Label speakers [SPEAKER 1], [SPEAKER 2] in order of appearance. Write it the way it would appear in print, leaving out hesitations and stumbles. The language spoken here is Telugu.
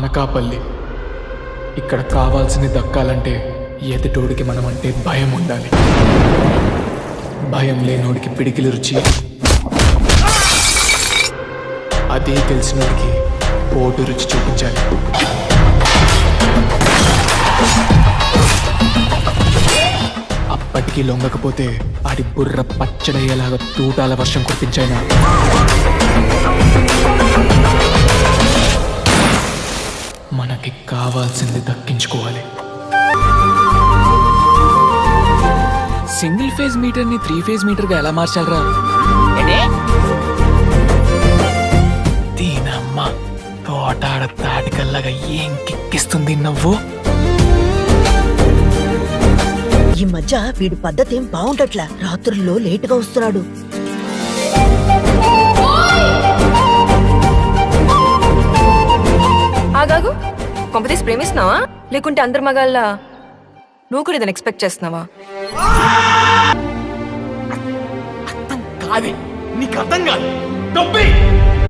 [SPEAKER 1] అనకాపల్లి. ఇక్కడ కావాల్సింది దక్కాలంటే ఎదుటోడికి మనమంటే భయం ఉండాలి. భయం లేనోడికి పిడికిలి రుచి, అదే తెలిసినోడికి పోటు రుచి చూపించాలి. అప్పటికీ లొంగకపోతే ఆడి బుర్ర పచ్చడయ్యేలాగా తూటాల వర్షం కురిపించైనా మనకి కావాల్సింది దక్కించుకోవాలి. సింగిల్ ఫేజ్ మీటర్ ని 3 ఫేజ్ మీటర్ గా ఎలా మార్చాలరా? దీనమ్మ తోటాడ తాటికల్లాగా ఏం కిక్కిస్తుంది నవ్వు.
[SPEAKER 2] ఈ మధ్య వీడి పద్ధతి ఏం బాగుండట్లా. రాత్రుల్లో లేటుగా వస్తున్నాడు.
[SPEAKER 3] ఆగాగు, కొంపతీసి ప్రేమిస్తున్నావా లేకుంటే అందరి మగాళ్ళ నువ్వు కూడా ఇదని ఎక్స్పెక్ట్ చేస్తున్నావా?
[SPEAKER 1] అర్థం కాదే, నీకు అర్థం కాదు.